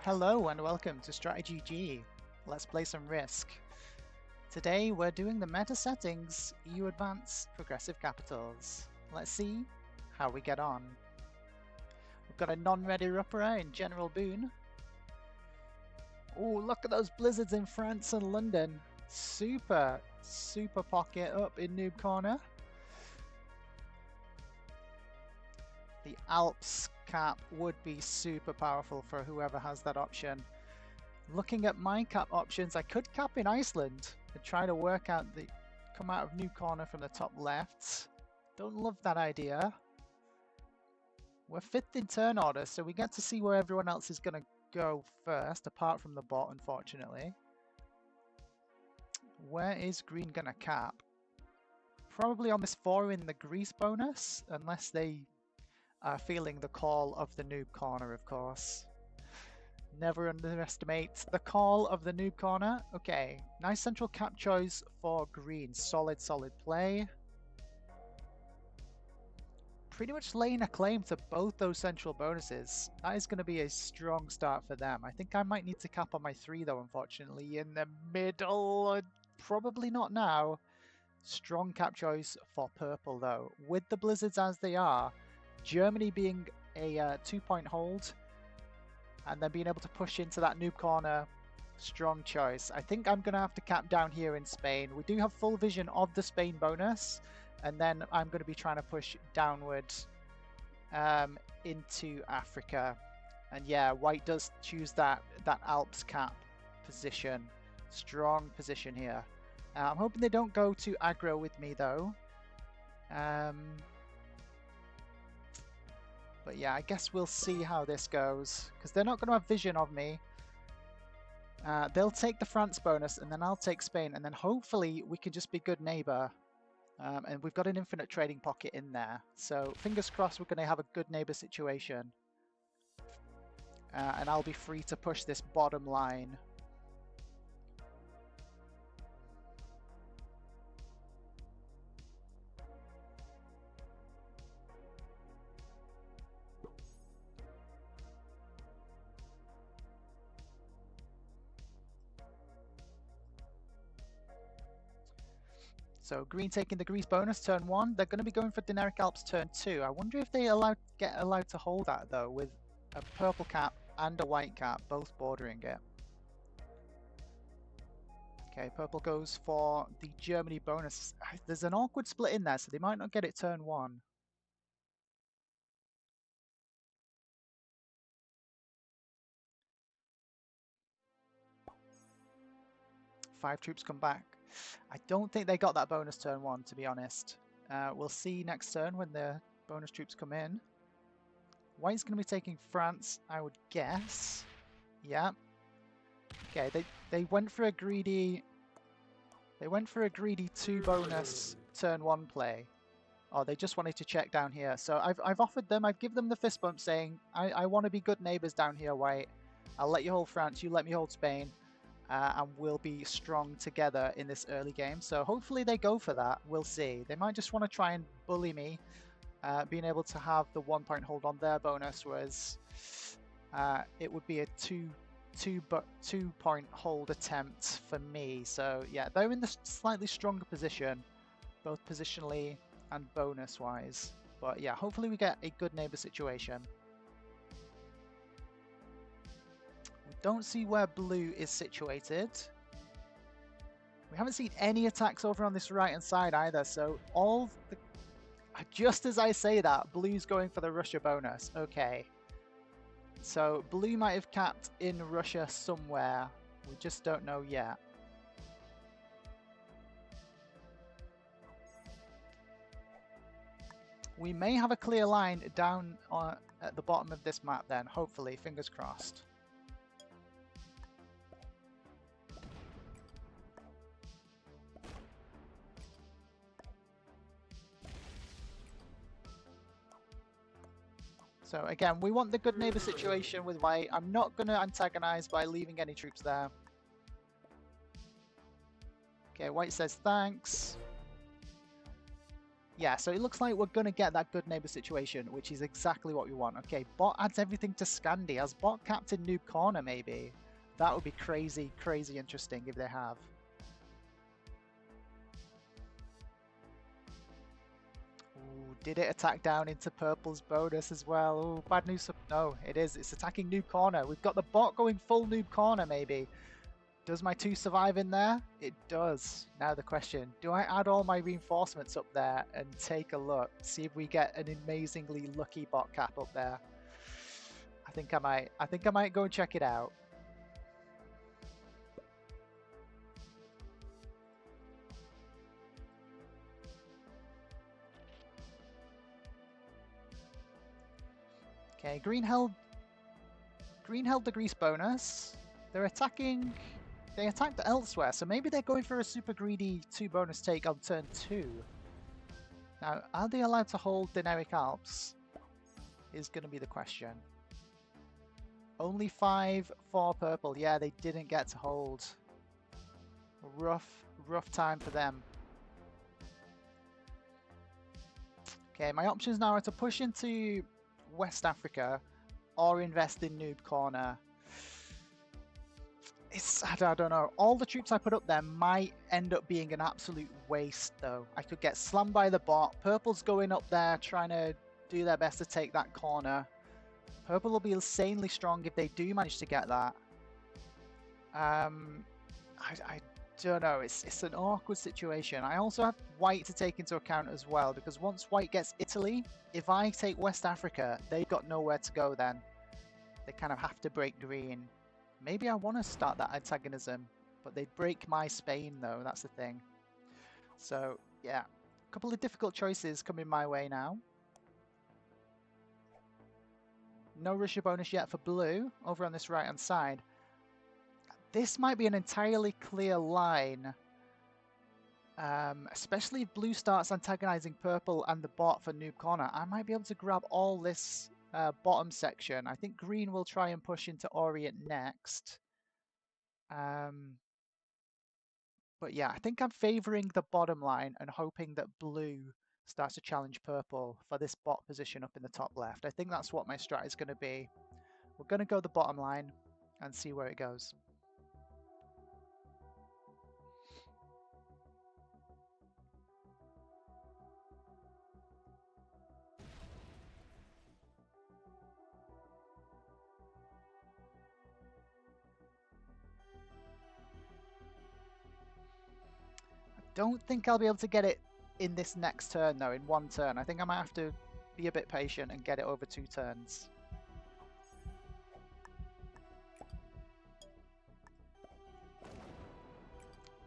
Hello and welcome to StratiGG. Let's play some Risk. Today we're doing the meta settings, EU Advance, Progressive Capitals. Let's see how we get on. We've got a non-ready Rupperer in General Boon. Oh, look at those blizzards in France and London. Super pocket up in Noob Corner. The Alps cap would be super powerful for whoever has that option. Looking at my cap options, I could cap in Iceland and try to work out come out of New Corner from the top left. Don't love that idea. We're 5th in turn order, so we get to see where everyone else is going to go first, apart from the bot, unfortunately. Where is green going to cap? Probably on this 4 in the Greece bonus, unless they are feeling the call of the Noob Corner, of course. Never underestimate the call of the Noob Corner. Okay, nice central cap choice for green. Solid play. Pretty much laying a claim to both those central bonuses. That is going to be a strong start for them. I think I might need to cap on my 3 though, unfortunately. In the middle, probably not now. Strong cap choice for purple though. With the blizzards as they are, Germany being a 2-point hold, and then being able to push into that Noob Corner, strong choice. I think I'm going to have to cap down here in Spain. We do have full vision of the Spain bonus, and then I'm going to be trying to push downward into Africa. And yeah, white does choose that Alps cap position. Strong position here. I'm hoping they don't go too aggro with me though. But yeah, I guess we'll see how this goes, because they're not going to have vision of me. They'll take the France bonus, and then I'll take Spain, and then hopefully we can just be good neighbor. And we've got an infinite trading pocket in there. So fingers crossed we're going to have a good neighbor situation. And I'll be free to push this bottom line. So green taking the Greece bonus turn 1. They're going to be going for Dinaric Alps turn 2. I wonder if they get allowed to hold that though, with a purple cap and a white cap both bordering it. Okay, purple goes for the Germany bonus. There's an awkward split in there, so they might not get it turn 1. Five troops come back. I don't think they got that bonus turn 1, to be honest. We'll see next turn when the bonus troops come in. White's going to be taking France, I would guess. Yeah. Okay, they went for a greedy. They went for a greedy 2 bonus turn 1 play. Oh, they just wanted to check down here. So I've offered them. I've given them the fist bump, saying I want to be good neighbors down here, White. I'll let you hold France. You let me hold Spain. And we'll be strong together in this early game. So hopefully they go for that. We'll see. They might just want to try and bully me, being able to have the 1-point hold on their bonus, whereas it would be a 2-point hold attempt for me. So yeah, they're in the slightly stronger position, both positionally and bonus wise. But yeah, hopefully we get a good neighbor situation. Don't see where blue is situated. We haven't seen any attacks over on this right hand side either, so just as I say that, blue's going for the Russia bonus. Okay. So blue might have capped in Russia somewhere. We just don't know yet. We may have a clear line down at the bottom of this map then, hopefully, fingers crossed. So again, we want the good neighbor situation with white. I'm not going to antagonize by leaving any troops there. Okay, white says thanks. Yeah, so it looks like we're going to get that good neighbor situation, which is exactly what we want. Okay, bot adds everything to Scandi. Has bot captain noob corner, maybe? That would be crazy, crazy interesting if they have. Ooh, did it attack down into purple's bonus as well? Ooh, bad news. No, it is. It's attacking noob corner. We've got the bot going full noob corner, maybe. Does my 2 survive in there? It does. Now the question, do I add all my reinforcements up there and take a look, see if we get an amazingly lucky bot cap up there? I think I might. I think I might go and check it out. Okay, green held the grease bonus. They're attacking. They attacked elsewhere, so maybe they're going for a super greedy 2 bonus take on turn 2. Now, are they allowed to hold Dinaric Alps? Is going to be the question. Only 5 for purple. Yeah, they didn't get to hold. Rough time for them. Okay, my options now are to push into West Africa or invest in Noob Corner. I don't know. All the troops I put up there might end up being an absolute waste, though. I could get slammed by the bot. Purple's going up there trying to do their best to take that corner. Purple will be insanely strong if they do manage to get that. I don't know. It's an awkward situation. I also have white to take into account as well, because once white gets Italy, if I take West Africa, they've got nowhere to go then. They kind of have to break green. Maybe I want to start that antagonism, but they'd break my Spain though, that's the thing. So yeah, a couple of difficult choices coming my way now. No Russia bonus yet for blue over on this right hand side. This might be an entirely clear line, especially if blue starts antagonizing purple and the bot for noob corner. I might be able to grab all this bottom section. I think green will try and push into Orient next. But yeah, I think I'm favoring the bottom line and hoping that blue starts to challenge purple for this bot position up in the top left. I think that's what my strat is going to be. We're going to go the bottom line and see where it goes. Don't think I'll be able to get it in this next turn though, in 1 turn. I think I might have to be a bit patient and get it over 2 turns.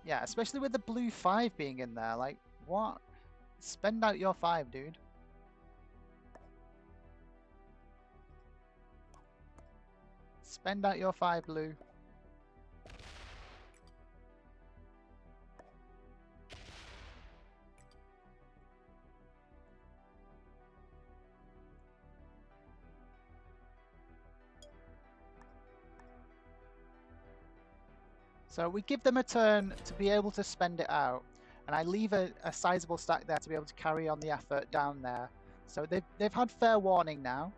Yeah, especially with the blue 5 being in there. Like, what? Spend out your 5, dude. Spend out your 5, blue. So we give them a turn to be able to spend it out, and I leave a sizable stack there to be able to carry on the effort down there. So they've had fair warning now.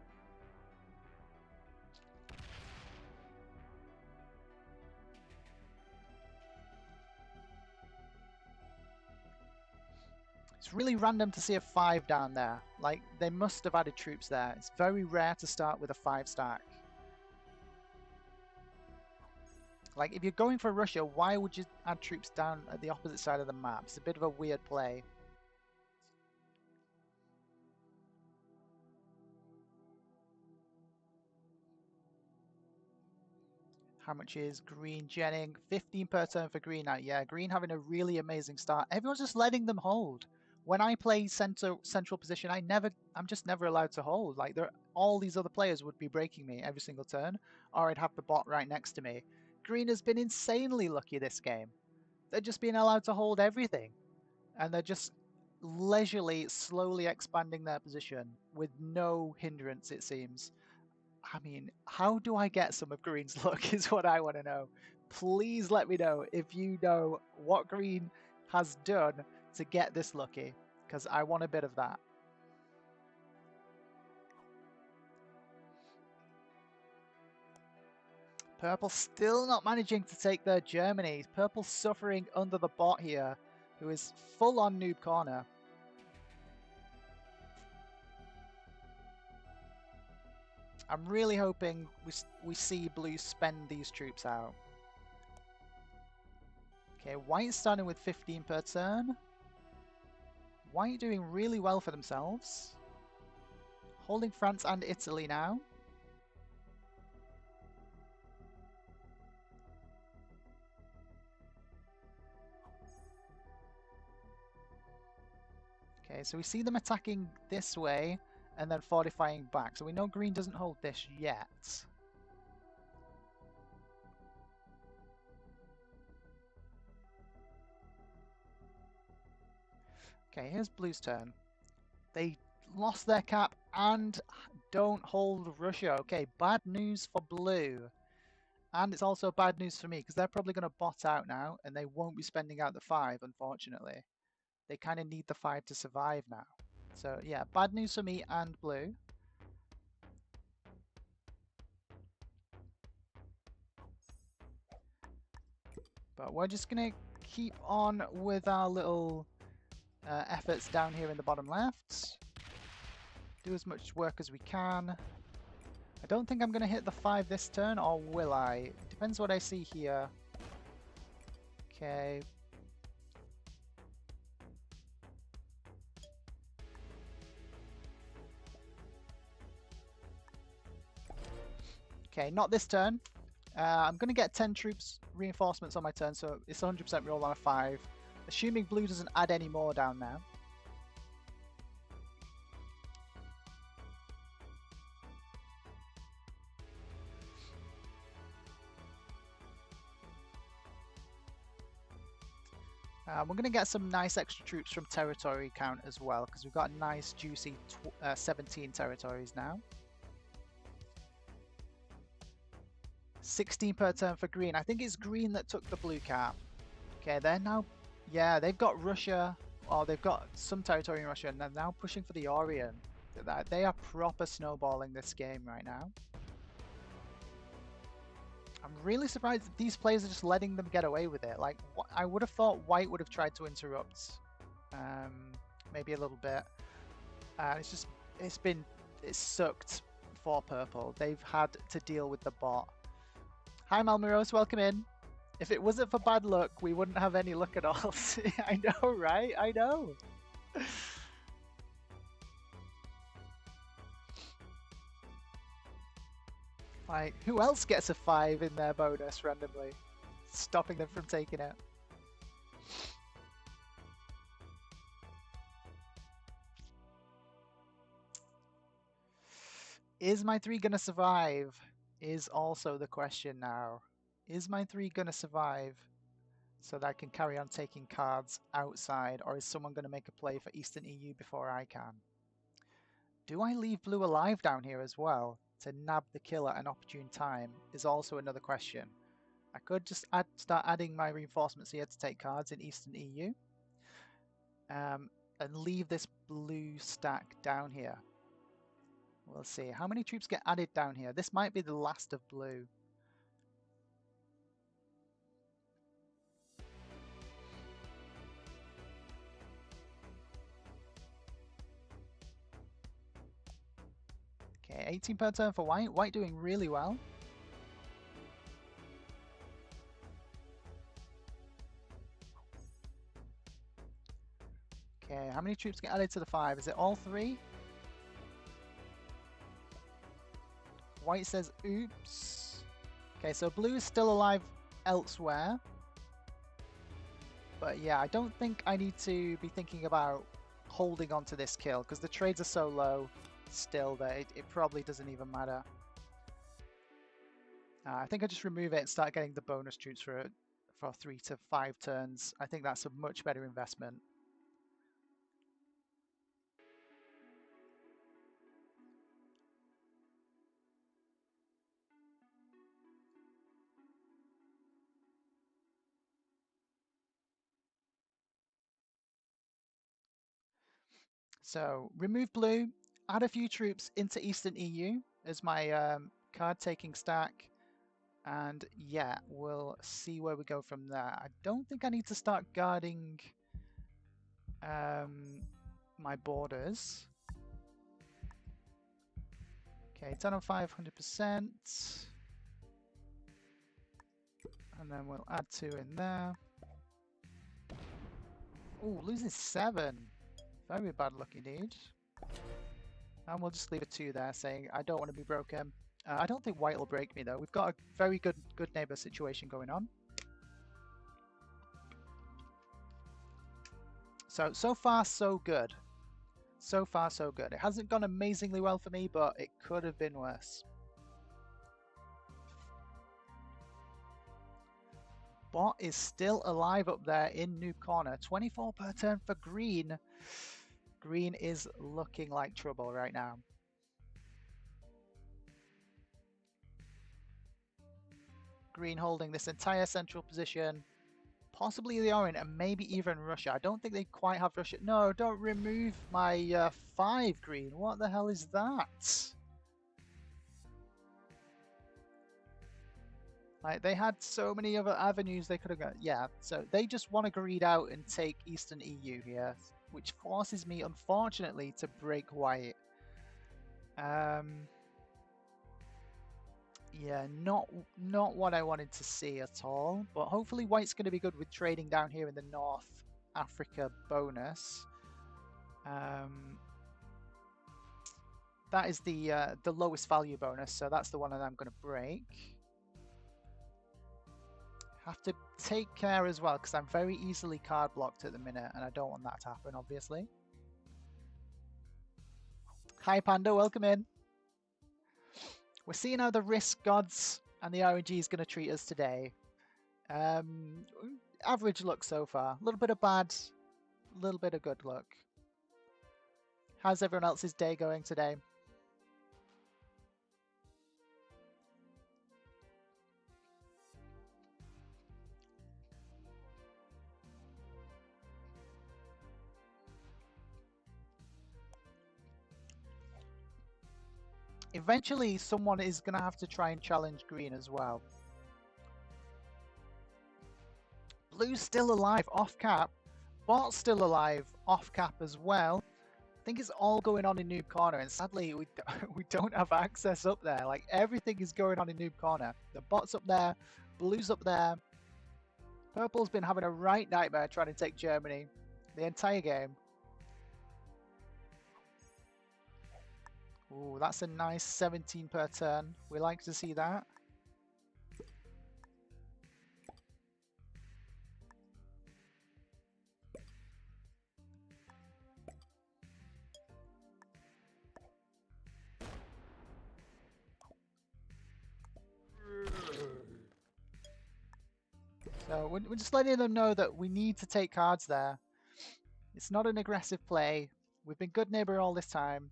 It's really random to see a 5 down there. Like, they must have added troops there. It's very rare to start with a 5 stack. Like, if you're going for Russia, why would you add troops down at the opposite side of the map? It's a bit of a weird play. How much is green genning? 15 per turn for green now. Yeah, green having a really amazing start. Everyone's just letting them hold. When I play central position, I'm just never allowed to hold. Like, all these other players would be breaking me every single turn, or I'd have the bot right next to me. Green has been insanely lucky this game. They're just being allowed to hold everything, and they're just leisurely, slowly expanding their position with no hindrance, it seems. I mean, how do I get some of green's luck is what I want to know. Please let me know if you know what green has done to get this lucky. because I want a bit of that. Purple still not managing to take their Germany. Purple suffering under the bot here, who is full on noob corner. I'm really hoping we see blue spend these troops out. Okay, white starting with 15 per turn. White doing really well for themselves. Holding France and Italy now. Okay, so we see them attacking this way and then fortifying back. So we know green doesn't hold this yet. Okay, here's blue's turn. They lost their cap and don't hold Russia. Okay, bad news for blue. And it's also bad news for me because they're probably going to bot out now and they won't be spending out the 5, unfortunately. They kind of need the 5 to survive now. So yeah, bad news for me and blue. But we're just going to keep on with our little efforts down here in the bottom left. Do as much work as we can. I don't think I'm going to hit the 5 this turn, or will I? Depends what I see here. Okay. Okay, not this turn. I'm going to get 10 troops reinforcements on my turn, so it's 100% roll on a 5. Assuming blue doesn't add any more down there. We're going to get some nice extra troops from territory count as well, because we've got a nice juicy 17 territories now. 16 per turn for green. I think it's green that took the blue cap. Okay, they're now... Yeah, they've got Russia, or they've got some territory in Russia, and they're now pushing for the Orient. They are proper snowballing this game right now. I'm really surprised that these players are just letting them get away with it. Like, I would have thought white would have tried to interrupt, maybe a little bit. It's sucked for purple. They've had to deal with the bot. Hi Malmiros, welcome in. If it wasn't for bad luck, we wouldn't have any luck at all. I know, right? I know. Like, who else gets a 5 in their bonus randomly? Stopping them from taking it. Is my 3 gonna survive? Is also the question now. Is my 3 gonna survive so that I can carry on taking cards outside, or is someone gonna make a play for Eastern EU before I can? Do I leave blue alive down here as well to nab the kill at an opportune time is also another question. I could just start adding my reinforcements here to take cards in Eastern EU and leave this blue stack down here. We'll see. How many troops get added down here? This might be the last of blue. Okay, 18 per turn for white. White doing really well. Okay, how many troops get added to the 5? Is it all 3? White says, oops. Okay, so blue is still alive elsewhere. But yeah, I don't think I need to be thinking about holding on to this kill, because the trades are so low still that it probably doesn't even matter. I think I just remove it and start getting the bonus troops for 3 to 5 turns. I think that's a much better investment. So remove blue, add a few troops into Eastern EU as my card taking stack. And yeah, we'll see where we go from there. I don't think I need to start guarding my borders. Okay, 10 on 5, 100%. And then we'll add 2 in there. Oh, losing 7. Very bad luck indeed. And we'll just leave a 2 there, saying I don't want to be broken. I don't think white will break me though. We've got a very good neighbor situation going on. So far so good. So far so good. It hasn't gone amazingly well for me, but it could have been worse. Bot is still alive up there in Noob Corner. 24 per turn for green. Green is looking like trouble right now. Green holding this entire central position. Possibly the Orient and maybe even Russia. I don't think they quite have Russia. No, don't remove my 5 green. What the hell is that? Like, they had so many other avenues they could have got. Yeah, so they just want to greed out and take Eastern EU here, which forces me, unfortunately, to break white. Yeah, not what I wanted to see at all. But hopefully white's going to be good with trading down here in the North Africa bonus. That is the lowest value bonus, so that's the one that I'm going to break. Have to take care as well, because I'm very easily card blocked at the minute, and I don't want that to happen, obviously. Hi Panda, welcome in. We're seeing how the risk gods and the RNG is going to treat us today. Average luck so far. A little bit of bad, a little bit of good luck. How's everyone else's day going today? Eventually, someone is going to have to try and challenge green as well. Blue's still alive, off cap. Bot's still alive, off cap as well. I think it's all going on in Noob Corner, and sadly, we don't have access up there. Like, everything is going on in Noob Corner. The bot's up there, blue's up there. Purple's been having a right nightmare trying to take Germany the entire game. Ooh, that's a nice 17 per turn. We like to see that. So we're just letting them know that we need to take cards there. It's not an aggressive play. We've been good neighbor all this time.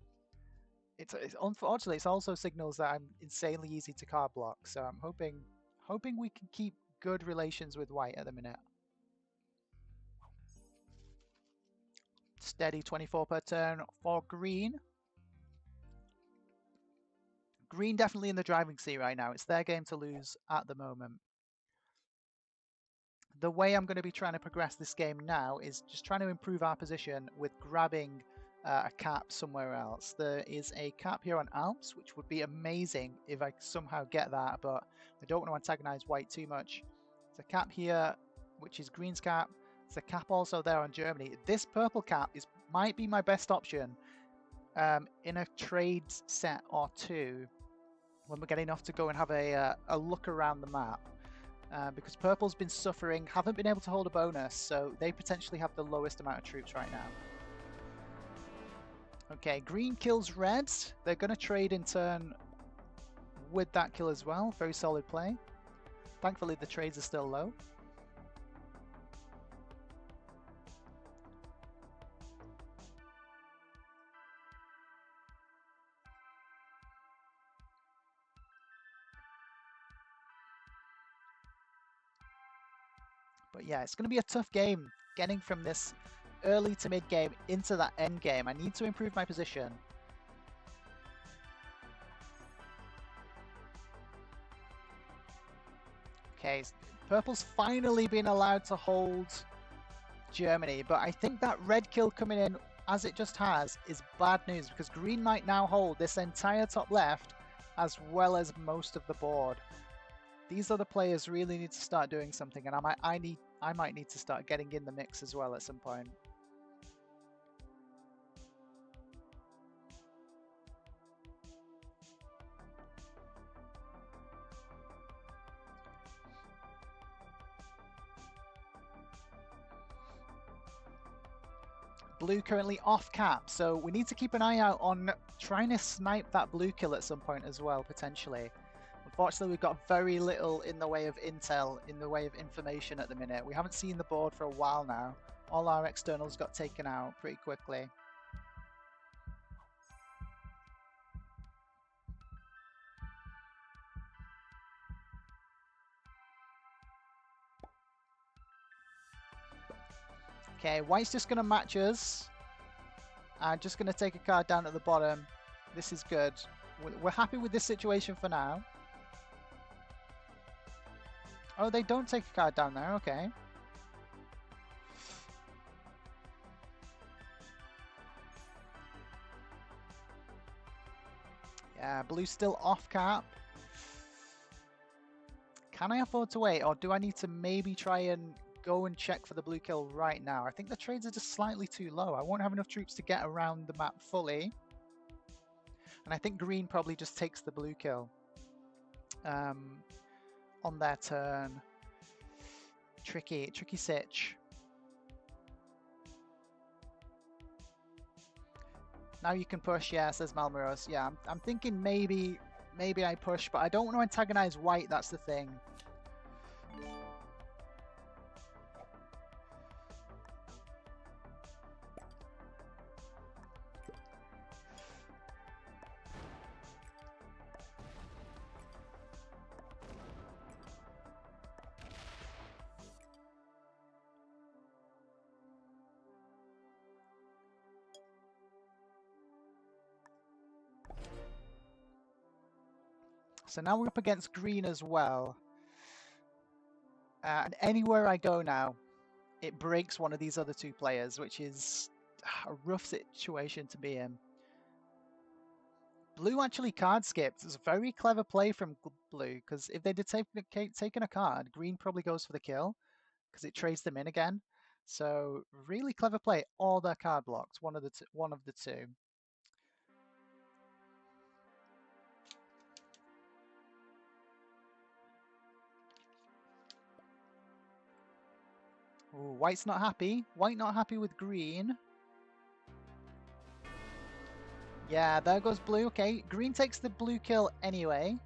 It's unfortunately, it's also signals that I'm insanely easy to card block. So I'm hoping we can keep good relations with white at the minute. Steady 24 per turn for green. Green definitely in the driving seat right now. It's their game to lose at the moment. The way I'm going to be trying to progress this game now is just trying to improve our position with grabbing a cap somewhere else. There is a cap here on Alps, which would be amazing if I somehow get that, but I don't want to antagonize white too much. There's a cap here, which is green's cap. There's a cap also there on Germany. This purple cap might be my best option in a trade set or two when we're getting enough to go and have a look around the map. Because purple's been suffering, haven't been able to hold a bonus, so they potentially have the lowest amount of troops right now. Okay, green kills red. They're going to trade in turn with that kill as well. Very solid play. Thankfully, the trades are still low. But yeah, it's going to be a tough game getting from this early to mid game into that end game. I need to improve my position. Okay, purple's finally been allowed to hold Germany, but I think that red kill coming in as it just has is bad news because green might now hold this entire top left as well as most of the board. These other players really need to start doing something, and I might need to start getting in the mix as well at some point. Blue currently off cap, so we need to keep an eye out on trying to snipe that blue kill at some point as well, potentially. Unfortunately, we've got very little in the way of intel, in the way of information at the minute. We haven't seen the board for a while now. All our externals got taken out pretty quickly. Okay, white's just going to match us. I'm just going to take a card down at the bottom. This is good. We're happy with this situation for now. Oh, they don't take a card down there. Okay. Yeah, blue's still off cap. Can I afford to wait, or do I need to maybe try and go and check for the blue kill right now? I think the trades are just slightly too low. I won't have enough troops to get around the map fully. And I think green probably just takes the blue kill on their turn. Tricky sitch. Now you can push, yeah, says Malmaros. Yeah, I'm thinking maybe I push, but I don't want to antagonize white, that's the thing. So now we're up against green as well. And anywhere I go now, it breaks one of these other two players, which is a rough situation to be in. Blue actually card skipped. It's a very clever play from blue, because if they'd taken a card, green probably goes for the kill, because it trades them in again. So really clever play. All their card blocked, one of the two. Ooh, white's not happy. White not happy with green. Yeah, there goes blue. Okay, green takes the blue kill anyway.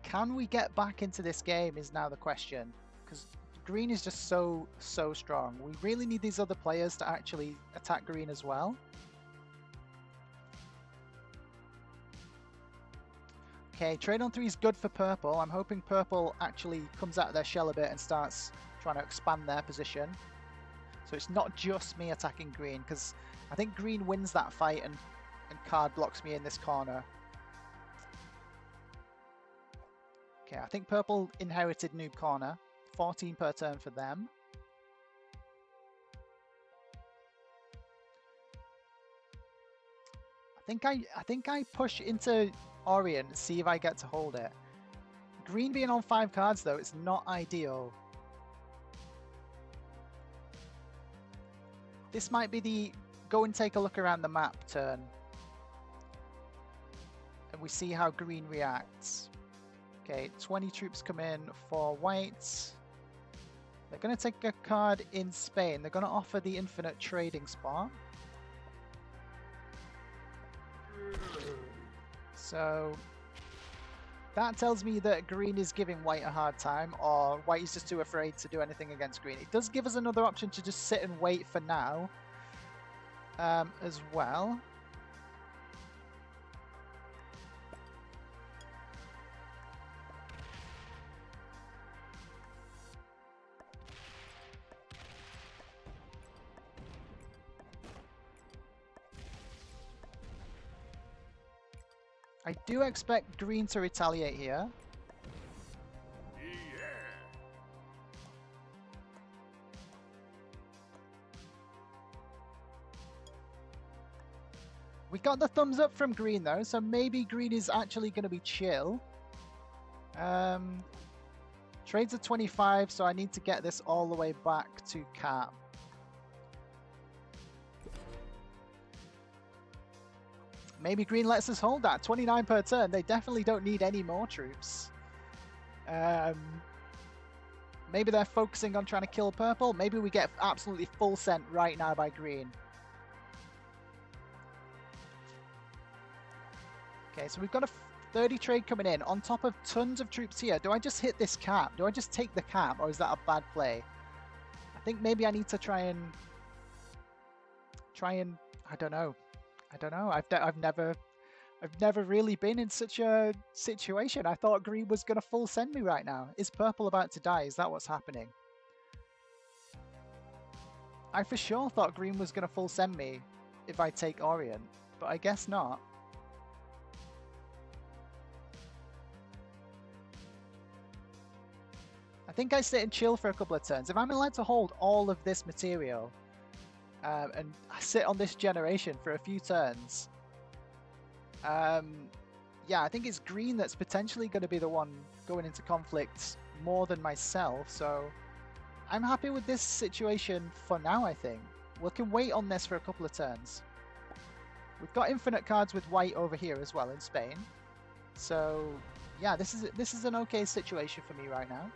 Can we get back into this game is now the question. Because green is just so strong. We really need these other players to actually attack green as well. Okay, trade on 3 is good for purple. I'm hoping purple actually comes out of their shell a bit and starts trying to expand their position. So it's not just me attacking green, because I think green wins that fight and card blocks me in this corner. Okay, I think purple inherited noob corner. 14 per turn for them. I think I push into Orient, see if I get to hold it. Green being on 5 cards though, it's not ideal. This might be the go and take a look around the map turn. And we see how green reacts. Okay, 20 troops come in for white. They're going to take a card in Spain. They're going to offer the infinite trading spot. So that tells me that green is giving white a hard time, or white is just too afraid to do anything against green. It does give us another option to just sit and wait for now as well. I do expect green to retaliate here. We got the thumbs up from green though, so maybe green is actually going to be chill. Trades are 25, so I need to get this all the way back to cap. Maybe green lets us hold that. 29 per turn. They definitely don't need any more troops. Maybe they're focusing on trying to kill purple. Maybe we get absolutely full sent right now by green. Okay, so we've got a 30 trade coming in on top of tons of troops here. Do I just hit this cap? Do I just take the cap, or is that a bad play? I think maybe I need to try and I don't know. I've never really been in such a situation. I thought green was going to full send me right now. Is purple about to die? Is that what's happening? I for sure thought green was going to full send me if I take Orient, but I guess not. I think I sit and chill for a couple of turns. If I'm allowed to hold all of this material and sit on this generation for a few turns, yeah, I think it's green that's potentially going to be the one going into conflict more than myself. So I'm happy with this situation for now, I think. We can wait on this for a couple of turns. We've got infinite cards with white over here as well in Spain. So yeah, this is an okay situation for me right now.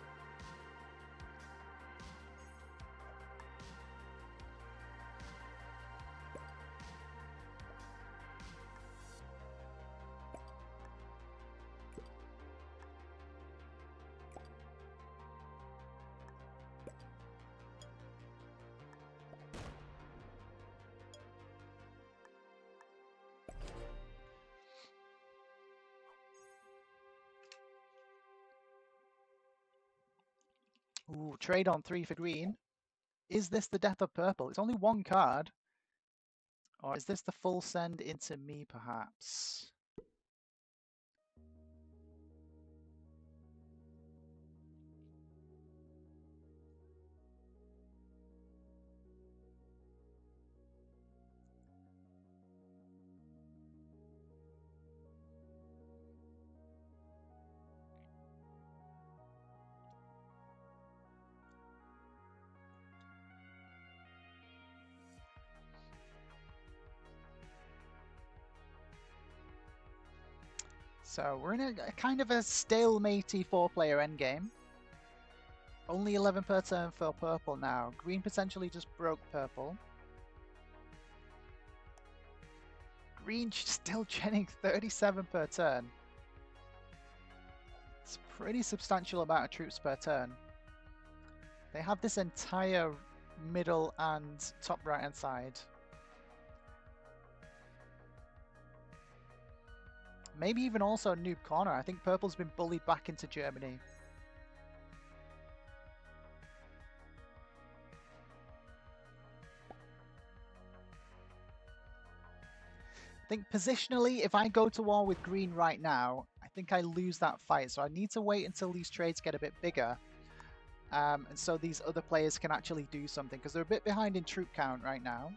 Ooh, trade on 3 for green. Is this the death of purple? It's only one card. Or is this the full send into me, perhaps? So we're in a kind of a stalematey 4-player endgame. Only 11 per turn for purple now. Green potentially just broke purple. Green still genning 37 per turn. It's a pretty substantial amount of troops per turn. They have this entire middle and top right hand side. Maybe even also Noob Corner. I think purple's been bullied back into Germany. I think positionally, if I go to war with green right now, I think I lose that fight. So I need to wait until these trades get a bit bigger. And so these other players can actually do something, because they're a bit behind in troop count right now.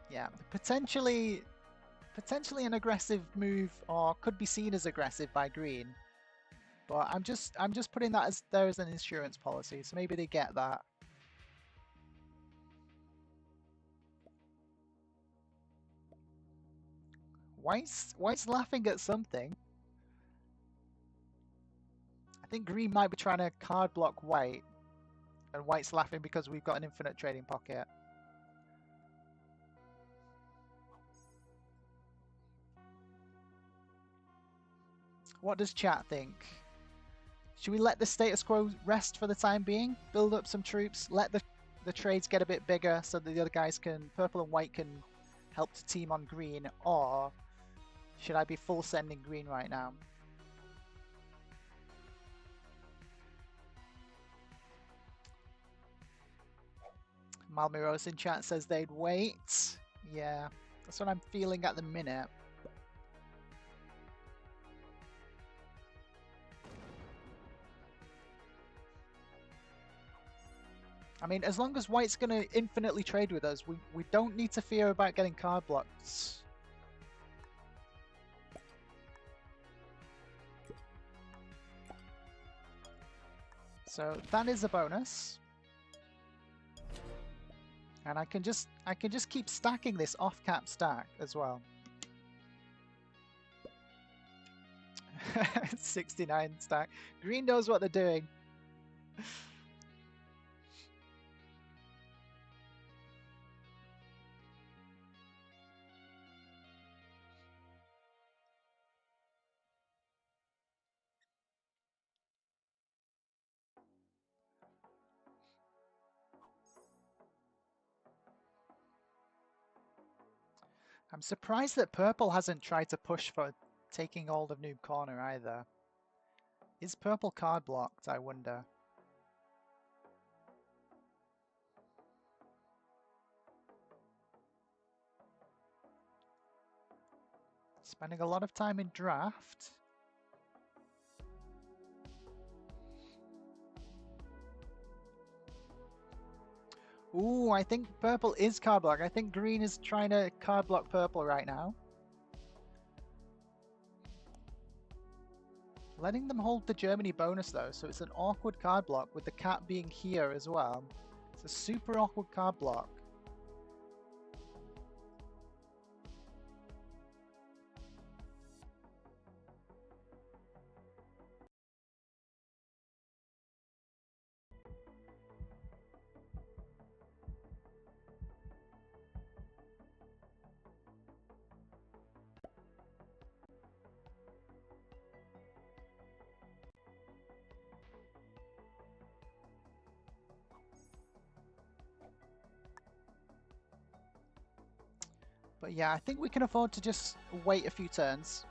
Yeah, potentially an aggressive move, or could be seen as aggressive by green. But I'm just putting that as there as an insurance policy, so maybe they get that. White's laughing at something. I think green might be trying to card block white, and white's laughing because we've got an infinite trading pocket. What does chat think? Should we let the status quo rest for the time being? Build up some troops, let the trades get a bit bigger so that the other guys can, purple and white can help to team on green, or should I be full sending green right now? Malmiros in chat says they'd wait. Yeah, that's what I'm feeling at the minute. I mean, as long as white's going to infinitely trade with us, we don't need to fear about getting card blocked. So that is a bonus. And I can just keep stacking this off-cap stack as well. 69 stack. Green knows what they're doing. I'm surprised that purple hasn't tried to push for taking hold of Noob Corner either. Is purple card blocked, I wonder? Spending a lot of time in draft. Ooh, I think purple is card block. I think green is trying to card block purple right now. Letting them hold the Germany bonus though, so it's an awkward card block with the cat being here as well. It's a super awkward card block. But yeah, I think we can afford to just wait a few turns.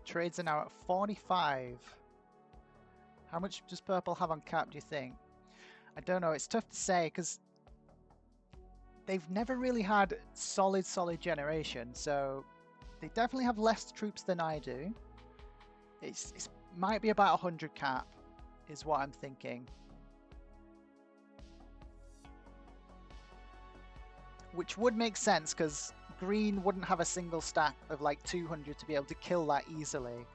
Trades are now at 45. How much does purple have on cap, do you think? I don't know, it's tough to say because they've never really had solid generation, so they definitely have less troops than I do. It might be about 100 cap, is what I'm thinking. Which would make sense because green wouldn't have a single stack of like 200 to be able to kill that easily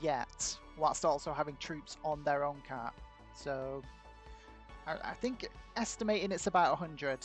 yet, whilst also having troops on their own cap. So I think estimating it's about 100.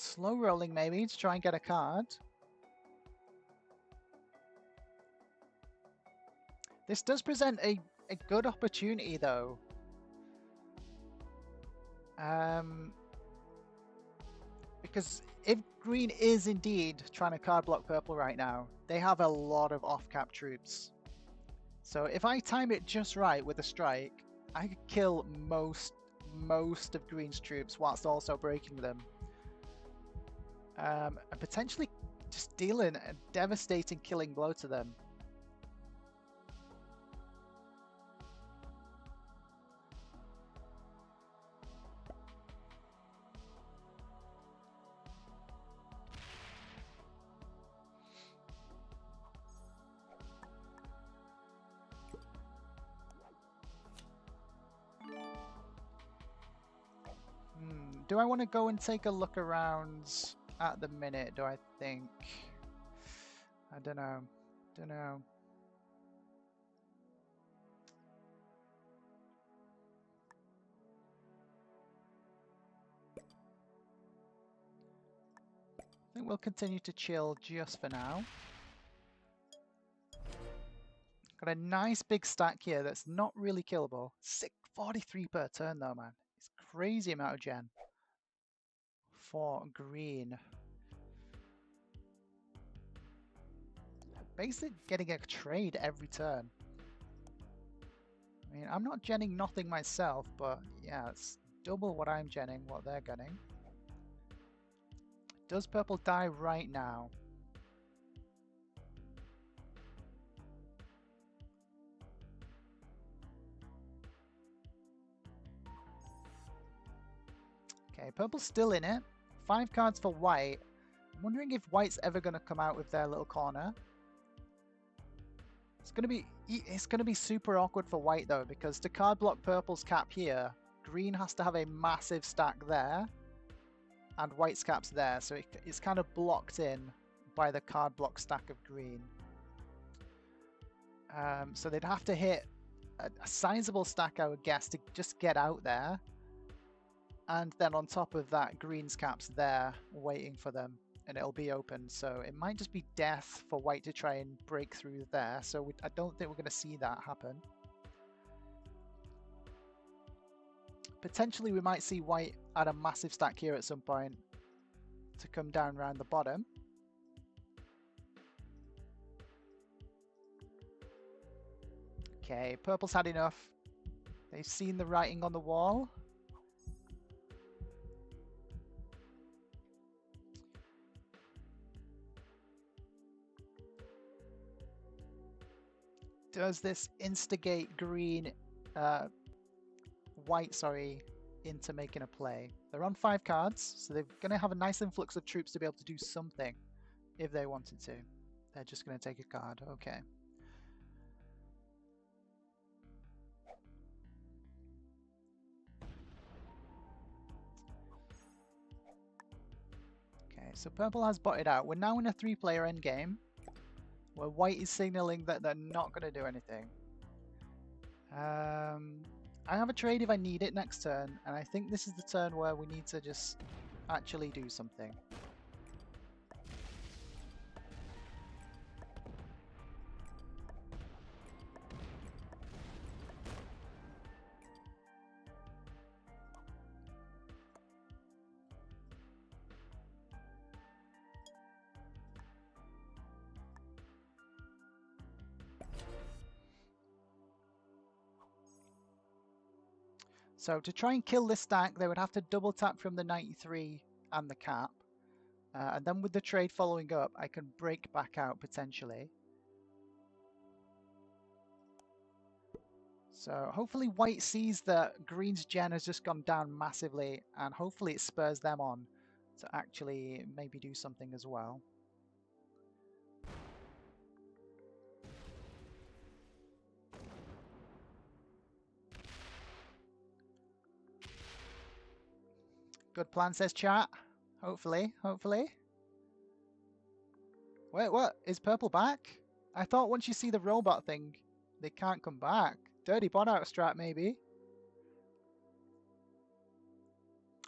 Slow rolling maybe to try and get a card. This does present a good opportunity though. Because if green is indeed trying to card block purple right now, they have a lot of off-cap troops. So if I time it just right with a strike, I could kill most of green's troops whilst also breaking them. And potentially just dealing a devastating killing blow to them. do I want to go and take a look around at the minute, do I think? I don't know. Don't know. I think we'll continue to chill just for now. Got a nice big stack here that's not really killable. 643 per turn though, man. It's crazy amount of gen for green. Basically getting a trade every turn. I mean, I'm not genning nothing myself, but yeah, it's double what I'm genning, what they're getting. Does purple die right now? Okay, purple's still in it. 5 cards for white. I'm wondering if white's ever going to come out with their little corner. It's gonna be super awkward for white though, because to card block purple's cap here, green has to have a massive stack there, and white's cap's there, so it's kind of blocked in by the card block stack of green. So they'd have to hit a sizable stack, I would guess, to just get out there. And then on top of that, green's cap's there waiting for them, and it'll be open. So it might just be death for white to try and break through there. So I don't think we're going to see that happen. Potentially we might see white add a massive stack here at some point to come down around the bottom. Okay, purple's had enough. They've seen the writing on the wall. Does this instigate green, white, sorry, into making a play? They're on 5 cards, so they're going to have a nice influx of troops to be able to do something if they wanted to. They're just going to take a card. Okay. Okay, so purple has botted out. We're now in a 3-player endgame, where white is signaling that they're not going to do anything. I have a trade if I need it next turn, and I think this is the turn where we need to just actually do something. So to try and kill this stack, they would have to double tap from the 93 and the cap. And then with the trade following up, I can break back out potentially. So hopefully white sees that green's gen has just gone down massively, and hopefully it spurs them on to actually maybe do something as well. Good plan, says chat. Hopefully, hopefully. Wait, what? Is purple back? I thought once you see the robot thing, they can't come back. Dirty bot out strat, maybe.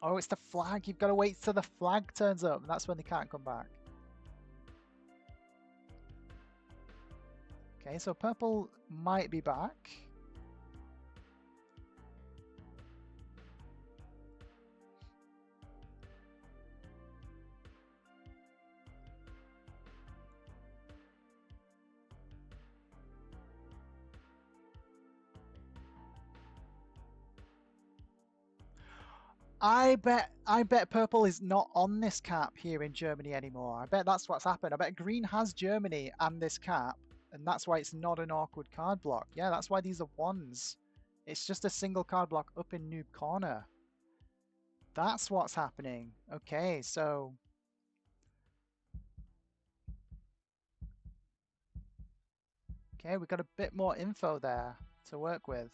Oh, it's the flag. You've got to wait till the flag turns up, and that's when they can't come back. Okay, so purple might be back. I bet purple is not on this cap here in Germany anymore. I bet that's what's happened. I bet green has Germany and this cap, and that's why it's not an awkward card block. Yeah, that's why these are 1s. It's just a single card block up in noob corner. That's what's happening. Okay, so okay, we got a bit more info there to work with.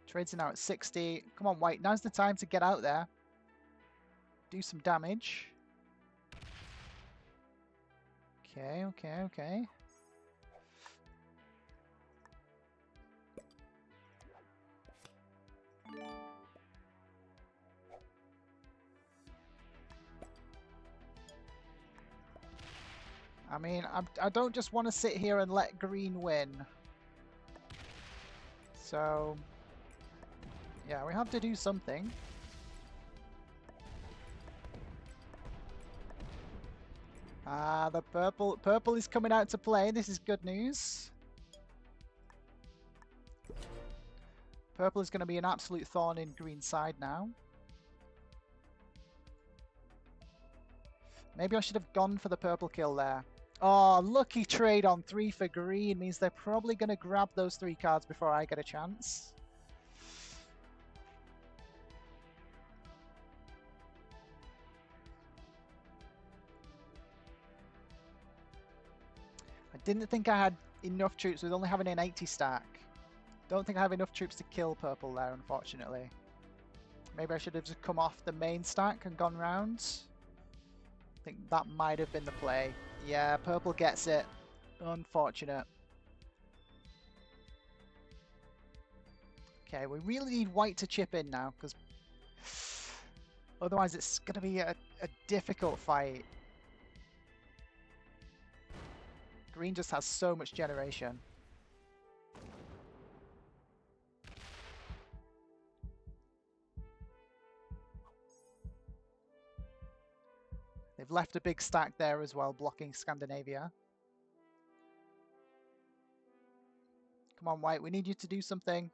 Trades are now at 60. Come on, white. Now's the time to get out there. Do some damage. Okay, okay, okay. I mean, I don't just want to sit here and let green win. So, yeah, we have to do something. The purple is coming out to play. This is good news. Purple is going to be an absolute thorn in green's side now. Maybe I should have gone for the purple kill there. Oh, lucky trade on 3 for green means they're probably going to grab those 3 cards before I get a chance. I didn't think I had enough troops with only having an 80 stack. Don't think I have enough troops to kill purple there, unfortunately. Maybe I should have just come off the main stack and gone round. I think that might have been the play. Yeah, purple gets it. Unfortunate. Okay, we really need white to chip in now, because otherwise it's going to be a difficult fight. Green just has so much generation. They've left a big stack there as well, blocking Scandinavia. Come on, white, we need you to do something.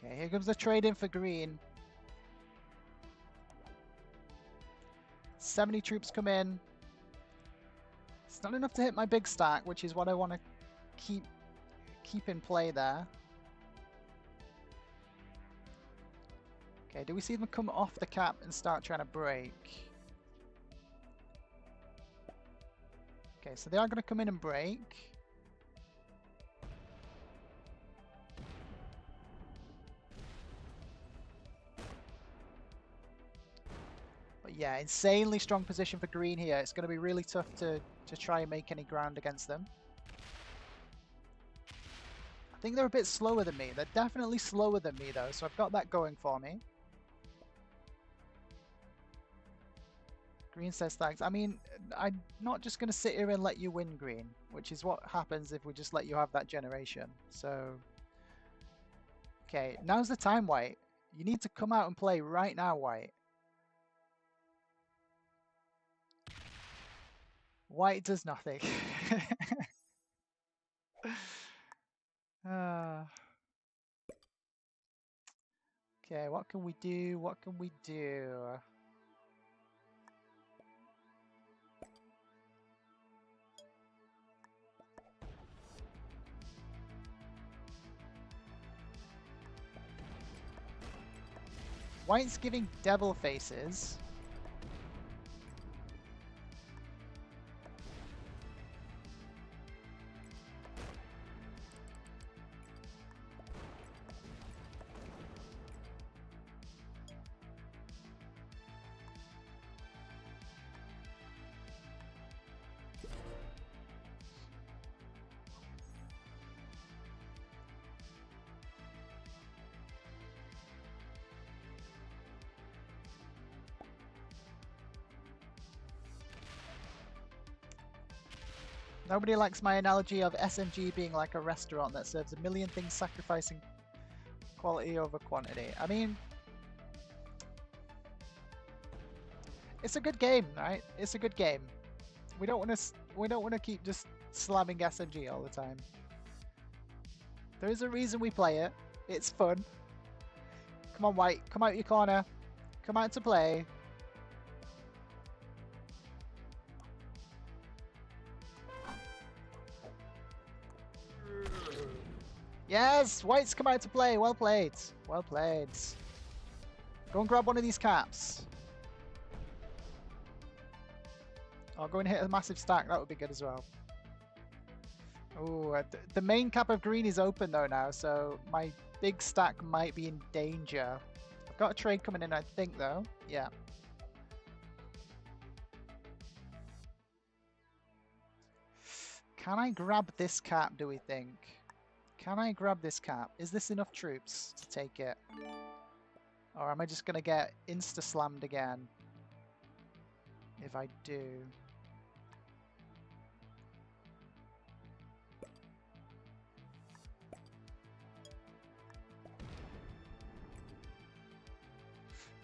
Okay, here comes the trade in for green. 70 troops come in. It's not enough to hit my big stack, which is what I want to keep in play there. Okay, do we see them come off the cap and start trying to break? Okay, so they are going to come in and break. But yeah, insanely strong position for green here. It's going to be really tough to try and make any ground against them. I think they're a bit slower than me. They're definitely slower than me though, so I've got that going for me. Green says thanks. I mean, I'm not just going to sit here and let you win, green, which is what happens if we just let you have that generation. So, okay, now's the time, white. You need to come out and play right now, white. White does nothing. Okay, what can we do? What can we do? White's giving devil faces. Nobody likes my analogy of SMG being like a restaurant that serves a million things, sacrificing quality over quantity. I mean, It's a good game, right? It's a good game. We don't want to keep just slamming SMG all the time. There is a reason we play it. It's fun. Come on, White. Come out your corner. Come out to play. Yes! White's come out to play. Well played. Well played. Go and grab one of these caps. I'll go and hit a massive stack. That would be good as well. Ooh, the main cap of green is open though now, so my big stack might be in danger. I've got a trade coming in, I think, though. Yeah. Can I grab this cap, do we think? Can I grab this cap? Is this enough troops to take it? Or am I just going to get insta-slammed again? If I do...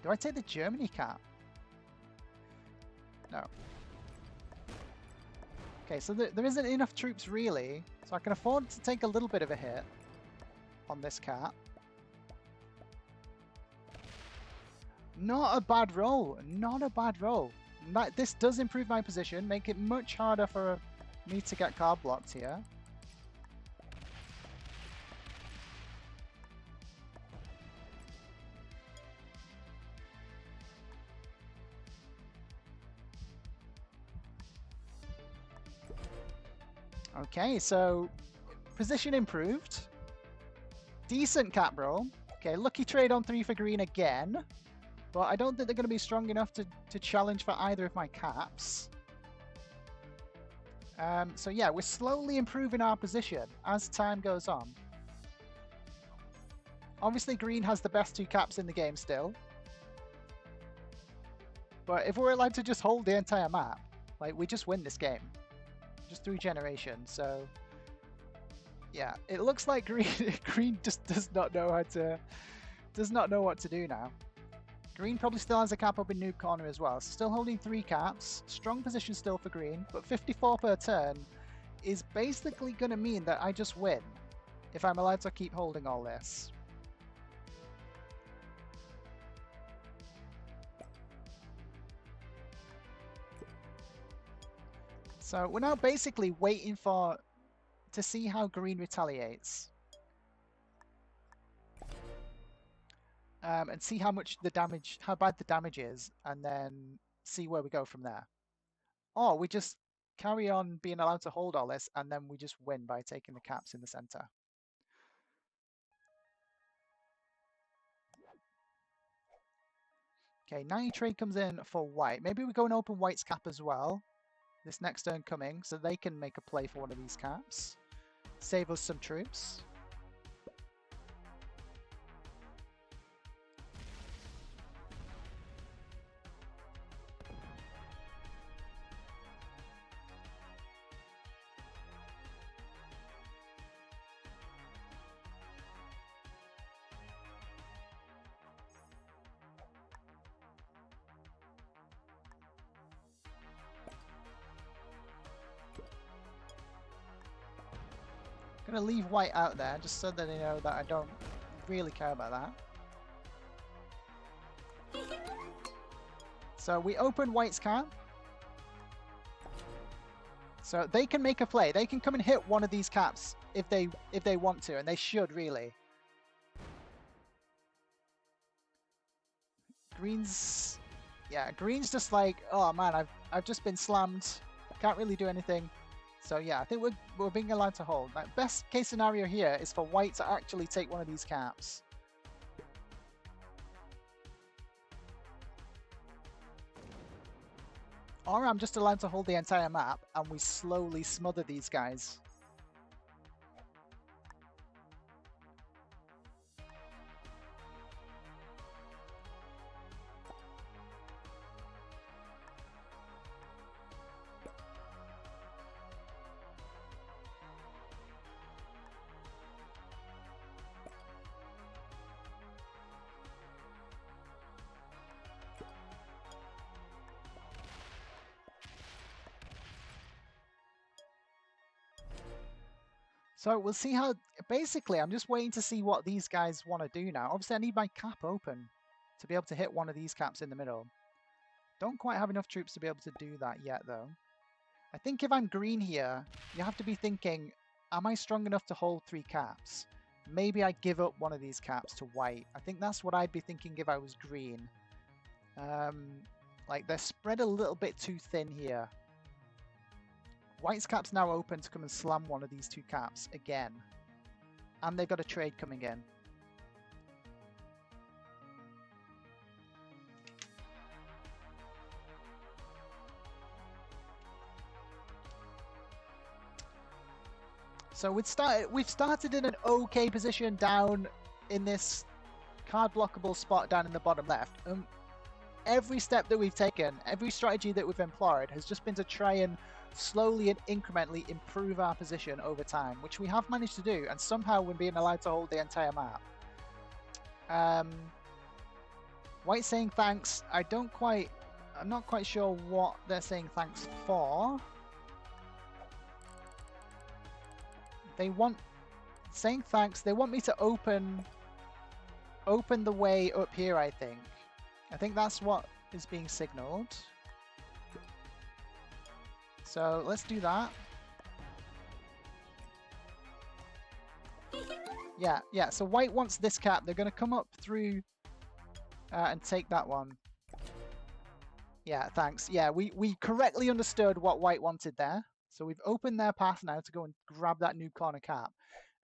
Do I take the Germany cap? No. Okay, so there isn't enough troops really, so I can afford to take a little bit of a hit on this cap. Not a bad roll. Not a bad roll. This does improve my position, make it much harder for me to get card blocked here. Okay, so position improved. Decent cap roll. Okay, lucky trade on 3 for green again. But I don't think they're going to be strong enough to challenge for either of my caps. So yeah, we're slowly improving our position as time goes on. Obviously green has the best 2 caps in the game still. But if we're allowed to just hold the entire map, like, we just win this game. Just through generation, so yeah, it looks like green just does not know what to do now. Green probably still has a cap up in noob corner as well, so still holding 3 caps. Strong position still for green, but 54 per turn is basically going to mean that I just win if I'm allowed to keep holding all this. So we're now basically waiting to see how green retaliates. And see how bad the damage is, and then see where we go from there. Or we just carry on being allowed to hold all this, and then we just win by taking the caps in the center. Okay, 90 trade comes in for white. Maybe we go and open white's cap as well. This next turn coming, so they can make a play for one of these caps. Save us some troops. I'm going to leave white out there, just so that they know that I don't really care about that. So we open white's cap. So they can make a play. They can come and hit one of these caps if they want to, and they should really. Green's just like, oh man, I've just been slammed. Can't really do anything. So yeah, I think we're being allowed to hold. Like, best case scenario here is for white to actually take one of these caps. Or I'm just allowed to hold the entire map and we slowly smother these guys. So we'll see how... Basically, I'm just waiting to see what these guys want to do now. Obviously, I need my cap open to be able to hit one of these caps in the middle. Don't quite have enough troops to be able to do that yet, though. I think if I'm green here, you have to be thinking, am I strong enough to hold 3 caps? Maybe I give up one of these caps to white. I think that's what I'd be thinking if I was green. Like, they're spread a little bit too thin here. White's cap's now open to come and slam one of these 2 caps again. And they've got a trade coming in. So we've started in an okay position down in this card blockable spot down in the bottom left. Every step that we've taken, every strategy that we've employed has just been to try and slowly and incrementally improve our position over time, which we have managed to do, and somehow we're being allowed to hold the entire map. White saying thanks. I'm not quite sure what they're saying thanks for. They want, saying thanks, they want me to open the way up here, I think. I think that's what is being signaled. So let's do that. Yeah, so white wants this cap. They're going to come up through and take that one. Yeah, thanks. Yeah, we correctly understood what white wanted there. So we've opened their path now to go and grab that new corner cap.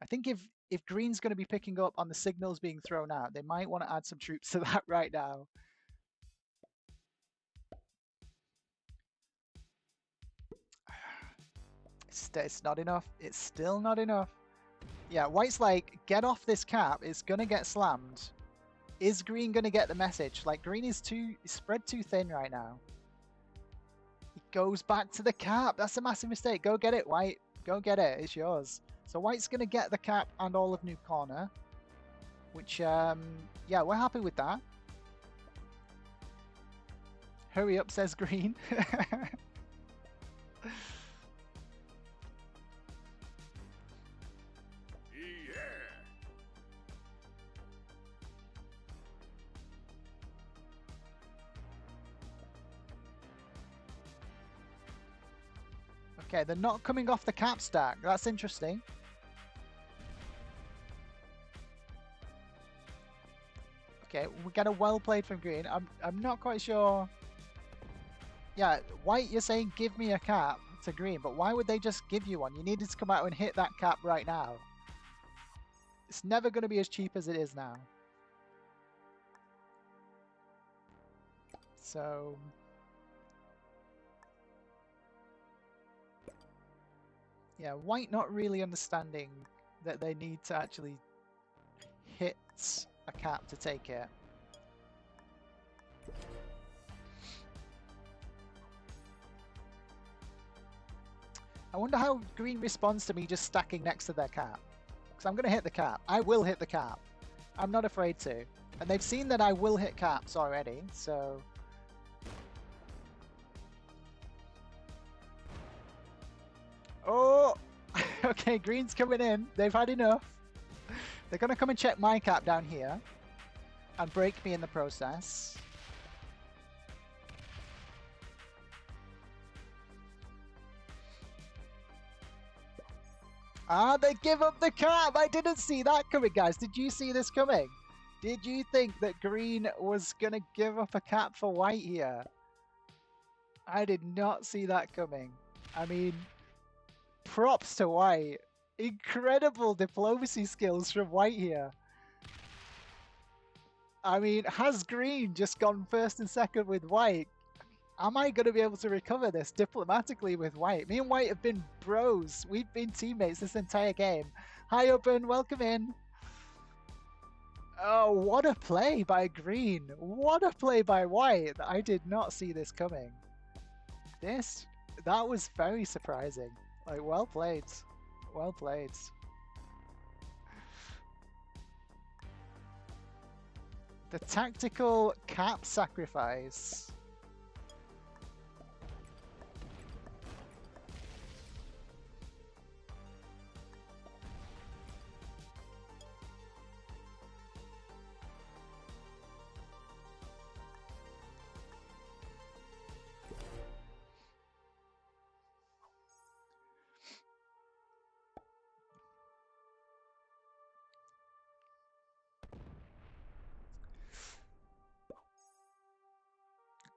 I think if green's going to be picking up on the signals being thrown out, they might want to add some troops to that right now. It's not enough. It's still not enough. Yeah, white's like, get off this cap. It's going to get slammed. Is green going to get the message? Like, green is spread too thin right now. He goes back to the cap. That's a massive mistake. Go get it, white. Go get it. It's yours. So white's going to get the cap and all of new corner. Which, yeah, we're happy with that. Hurry up, says green. Okay, they're not coming off the cap stack. That's interesting. Okay, we get a well played from green. I'm not quite sure. Yeah, white, you're saying give me a cap to green, but why would they just give you one? You needed to come out and hit that cap right now. It's never going to be as cheap as it is now. So... yeah, white not really understanding that they need to actually hit a cap to take it. I wonder how green responds to me just stacking next to their cap. Because I'm going to hit the cap. I will hit the cap. I'm not afraid to. And they've seen that I will hit caps already, so... oh! Okay, green's coming in. They've had enough. They're going to come and check my cap down here. And break me in the process. Ah, they give up the cap! I didn't see that coming, guys. Did you see this coming? Did you think that green was going to give up a cap for white here? I did not see that coming. I mean... props to white. Incredible diplomacy skills from white here. I mean, has green just gone first and second with white? Am I going to be able to recover this diplomatically with white? Me and white have been bros. We've been teammates this entire game. Hi, Open. Welcome in. Oh, what a play by green. What a play by white. I did not see this coming. That was very surprising. Like, well played. Well played. The tactical cap sacrifice.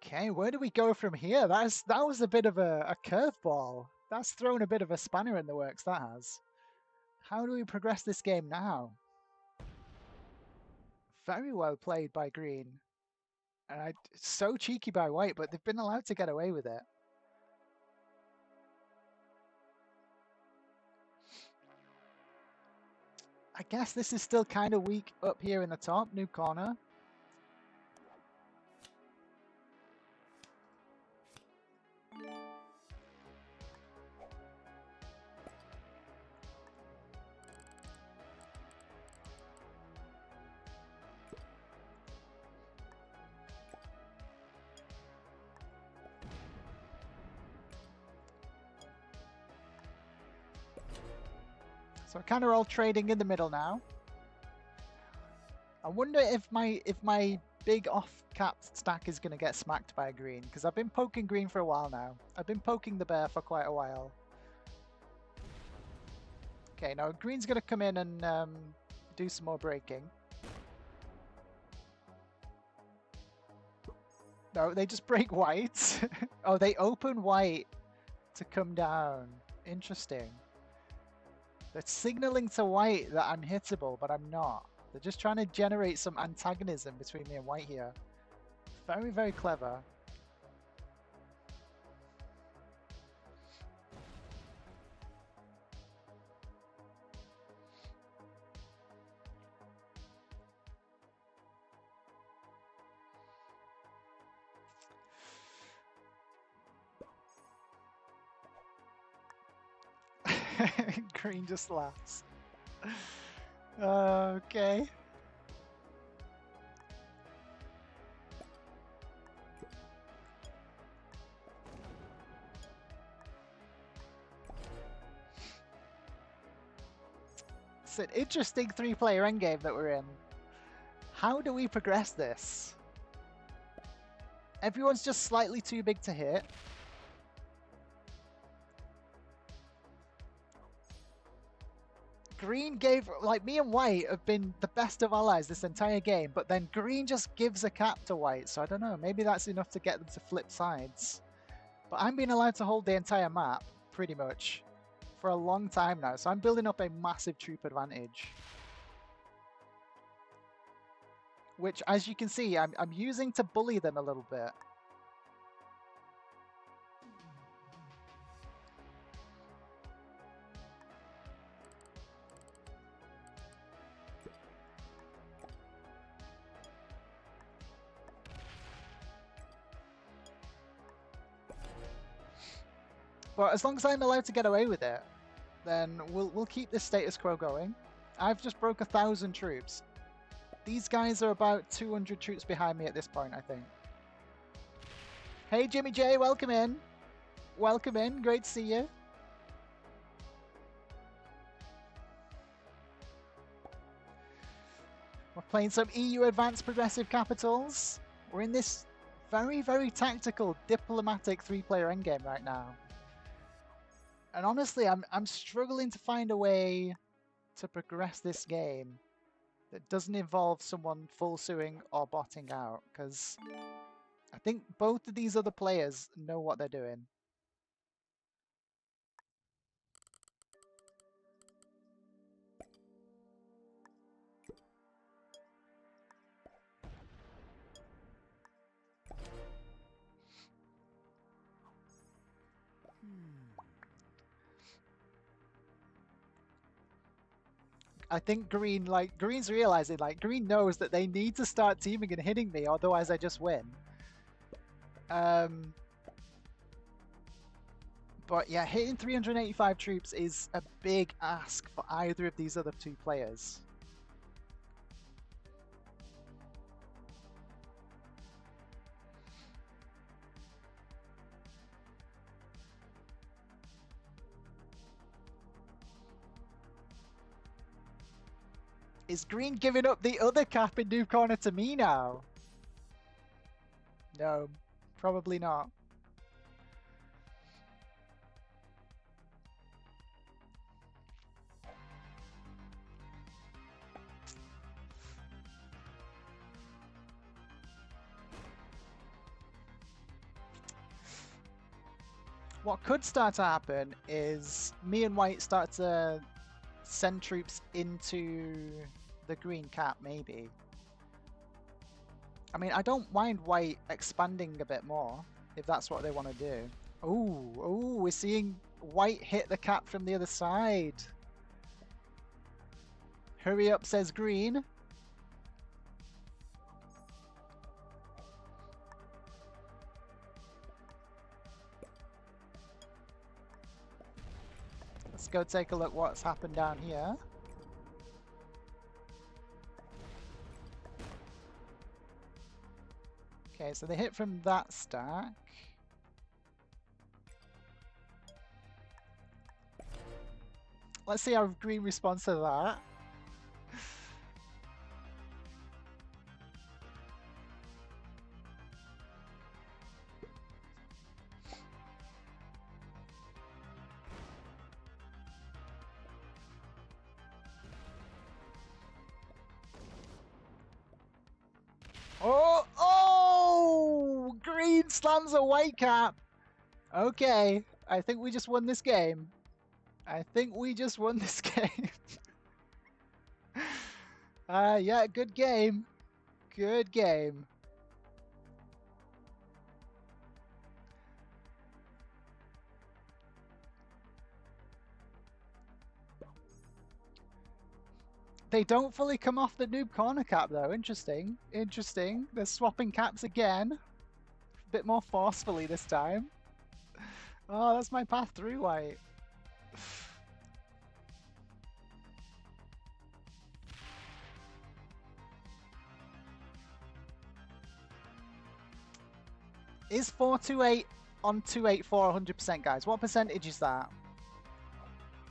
Okay, where do we go from here? That was a bit of a curveball. That's thrown a bit of a spanner in the works, that has. How do we progress this game now? Very well played by green. And so cheeky by white, but they've been allowed to get away with it. I guess this is still kind of weak up here in the top, new corner. So kind of all trading in the middle now. I wonder if my big off-capped stack is going to get smacked by green, because I've been poking green for a while now. I've been poking the bear for quite a while. Okay, now green's going to come in and do some more breaking. No, they just break white. Oh, they open white to come down. Interesting. They're signaling to white that I'm hittable, but I'm not. They're just trying to generate some antagonism between me and white here. Very, very clever. Green just laughs. Okay. It's an interesting three-player endgame that we're in. How do we progress this? Everyone's just slightly too big to hit. Green gave, like, me and white have been the best of allies this entire game, but then green just gives a cap to white, so I don't know, maybe that's enough to get them to flip sides. But I'm being allowed to hold the entire map, pretty much, for a long time now, so I'm building up a massive troop advantage. Which, as you can see, I'm using to bully them a little bit. But as long as I'm allowed to get away with it, then we'll keep this status quo going. I've just broke 1,000 troops. These guys are about 200 troops behind me at this point, I think. Hey, Jimmy J, welcome in. Welcome in. Great to see you. We're playing some EU Advanced Progressive Capitals. We're in this very, very tactical, diplomatic three-player endgame right now. And honestly, I'm struggling to find a way to progress this game that doesn't involve someone full suing or botting out, because I think both of these other players know what they're doing. I think Green's realizing, Green knows that they need to start teaming and hitting me, otherwise I just win. But yeah, hitting 385 troops is a big ask for either of these other two players. Is Green giving up the other cap in new corner to me now? No, probably not. What could start to happen is me and white start to send troops into the green cap, maybe. I mean, I don't mind white expanding a bit more, if that's what they want to do. Oh, we're seeing white hit the cap from the other side. Hurry up, says green. Let's go take a look what's happened down here. Okay, so they hit from that stack. Let's see how green responds to that. Oh! Green slams a white cap. Okay, I think we just won this game. I think we just won this game. Yeah, good game. Good game. They don't fully come off the noob corner cap though. Interesting. Interesting. They're swapping caps again. A bit more forcefully this time. Oh, that's my path through, white. Is 428 on 284 100%, guys? What percentage is that?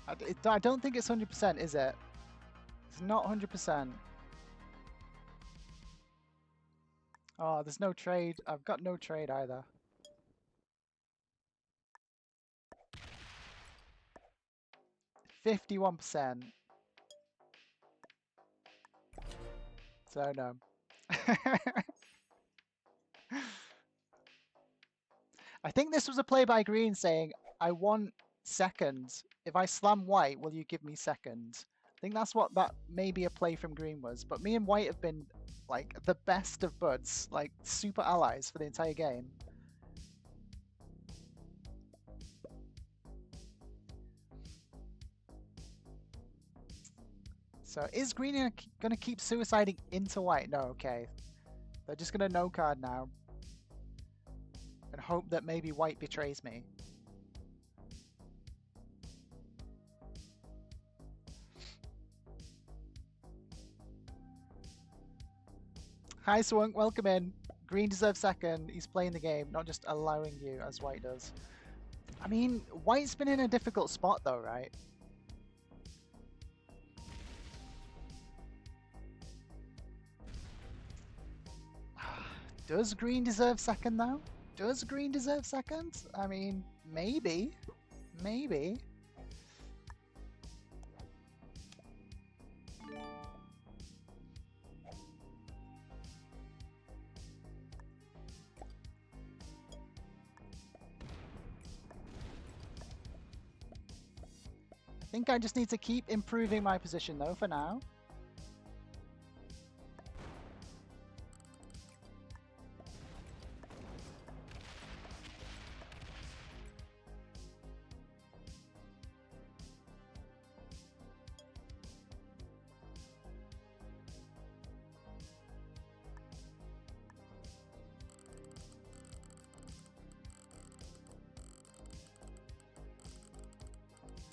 I don't think it's 100%, is it? It's not 100%. Oh, there's no trade. I've got no trade either. %51%. So no. I think this was a play by green saying, I want second. If I slam white, will you give me second? I think that's what that maybe a play from green was. But me and white have been like the best of buds, like super allies for the entire game. So is green going to keep suiciding into white? No, okay. They're just going to no card now. And hope that maybe white betrays me. Hi Swunk, welcome in. Green deserves second. He's playing the game, not just allowing you as white does. I mean, white's been in a difficult spot though, right? Does green deserve second though? Does green deserve second? I mean, maybe. Maybe. I think I just need to keep improving my position though for now.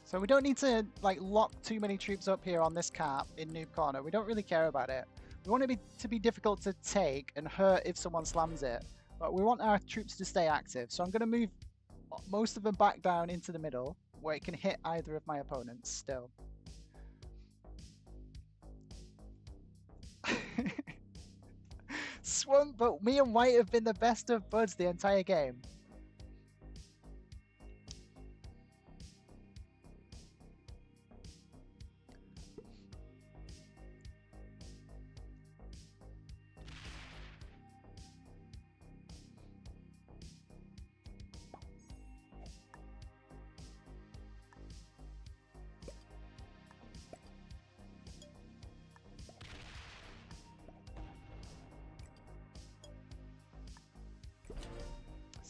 So we don't need to like lock too many troops up here on this cap in noob corner. We don't really care about it. We want it to be difficult to take and hurt if someone slams it. But we want our troops to stay active. So I'm going to move most of them back down into the middle where it can hit either of my opponents still. Swung, but me and white have been the best of buds the entire game.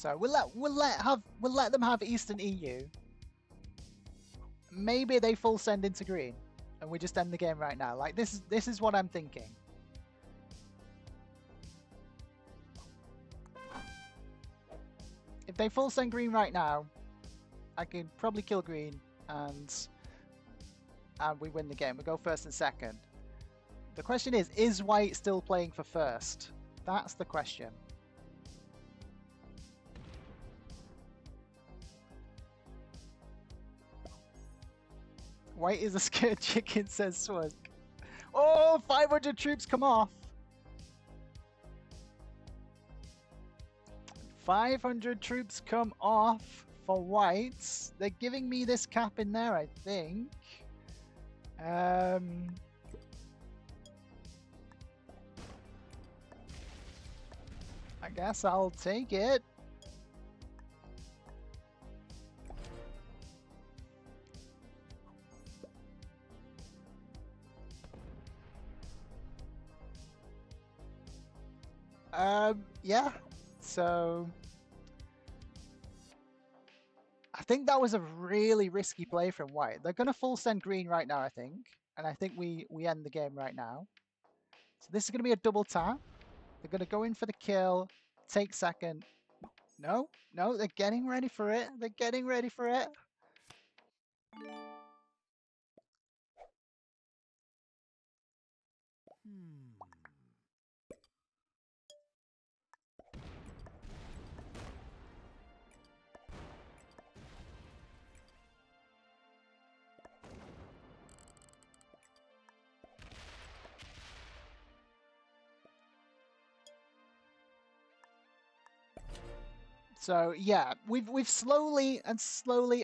So we'll let them have Eastern EU. Maybe they full send into green, and we just end the game right now. Like this is what I'm thinking. If they full send green right now, I can probably kill green and we win the game. We go first and second. The question is white still playing for first? That's the question. White is a scared chicken, says Swunk. Oh, 500 troops come off. 500 troops come off for whites. They're giving me this cap in there, I think. I guess I'll take it. Yeah, so I think that was a really risky play from white. They're gonna full send green right now, I think, and I think we end the game right now. So this is gonna be a double tap. They're gonna go in for the kill, take second. No, they're getting ready for it. They're getting ready for it. So yeah, we've slowly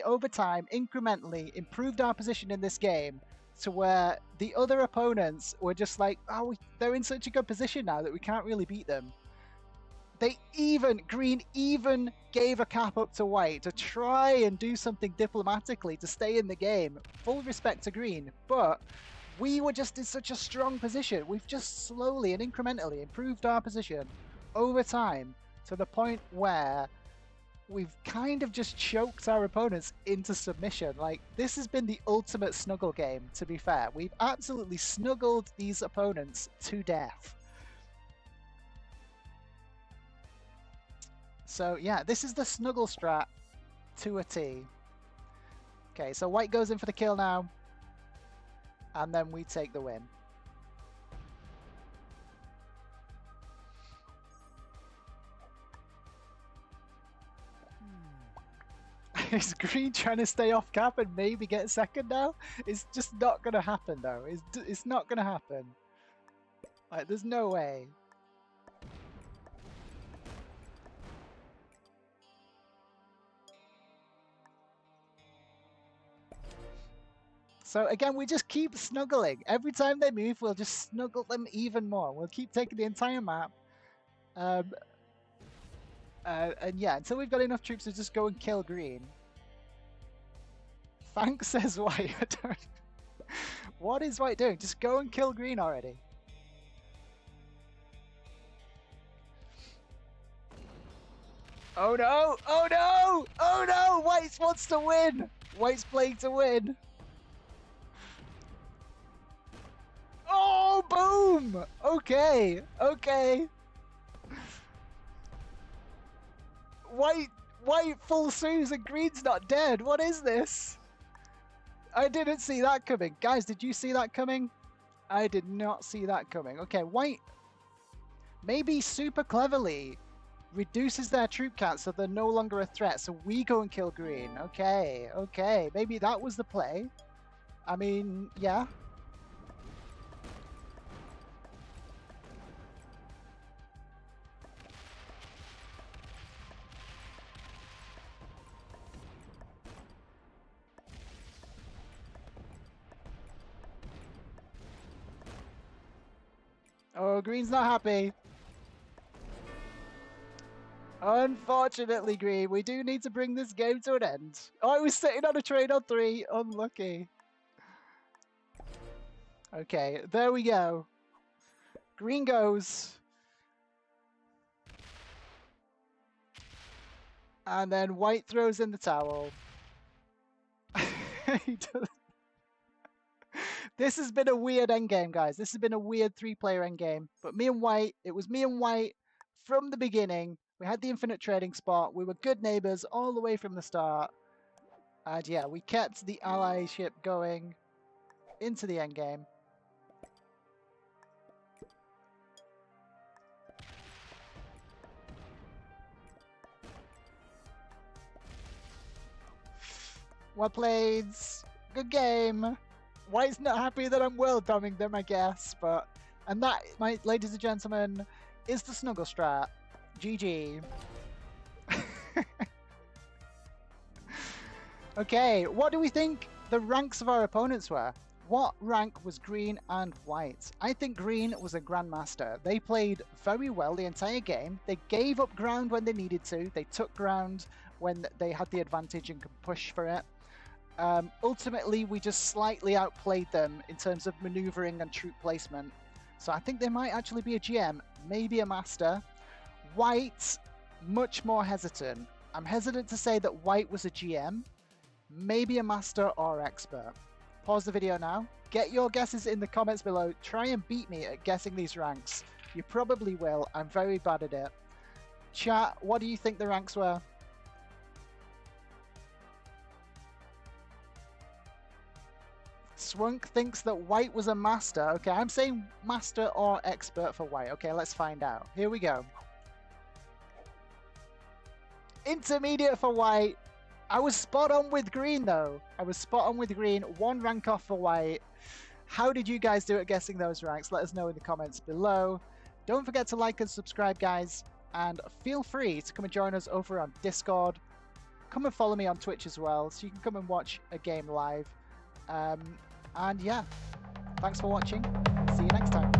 over time, incrementally improved our position in this game to where the other opponents were just like, oh, they're in such a good position now that we can't really beat them. Green even gave a cap up to white to try and do something diplomatically to stay in the game. Full respect to green, but we were just in such a strong position. We've just slowly and incrementally improved our position over time to the point where we've kind of just choked our opponents into submission. Like, this has been the ultimate snuggle game, to be fair. We've absolutely snuggled these opponents to death. So yeah, this is the snuggle strat to a T. Okay, so white goes in for the kill now, and then we take the win. Is green trying to stay off cap and maybe get second now? It's just not going to happen, though. It's not going to happen. Like, there's no way. So again, we just keep snuggling. Every time they move, we'll just snuggle them even more. We'll keep taking the entire map. And yeah, until we've got enough troops to just go and kill green. Thanks, says white. What is white doing? Just go and kill green already. Oh no! Oh no! Oh no! White wants to win! White's playing to win. Oh, boom! Okay, okay. White full Suze and green's not dead. What is this? I didn't see that coming. Guys, did you see that coming? I did not see that coming. Okay, white maybe super cleverly reduces their troop count so they're no longer a threat, so we go and kill green. Okay, okay. Maybe that was the play. I mean, yeah. Oh, green's not happy. Unfortunately, green, we do need to bring this game to an end. Oh, I was sitting on a train on 3. Unlucky. Okay, there we go. Green goes. And then white throws in the towel. This has been a weird endgame, guys. This has been a weird 3-player endgame. But me and white, it was me and white from the beginning. We had the infinite trading spot. We were good neighbors all the way from the start. And yeah, we kept the allyship going into the endgame. Well played. Good game. White's not happy that I'm world bombing them, I guess. And that, my ladies and gentlemen, is the snuggle strat. GG. Okay, what do we think the ranks of our opponents were? What rank was green and white? I think green was a grandmaster. They played very well the entire game. They gave up ground when they needed to. They took ground when they had the advantage and could push for it. Ultimately, we just slightly outplayed them in terms of maneuvering and troop placement. So I think they might actually be a GM, maybe a master. White, much more hesitant. I'm hesitant to say that white was a GM, maybe a master or expert. Pause the video now. Get your guesses in the comments below. Try and beat me at guessing these ranks. You probably will. I'm very bad at it. Chat, what do you think the ranks were? Swunk thinks that white was a master. Okay, I'm saying master or expert for white. Okay, let's find out. Here we go. Intermediate for white. I was spot on with green, though. I was spot on with green. 1 rank off for white. How did you guys do at guessing those ranks? Let us know in the comments below. Don't forget to like and subscribe, guys. And feel free to come and join us over on Discord. Come and follow me on Twitch as well, so you can come and watch a game live. And yeah, thanks for watching. See you next time.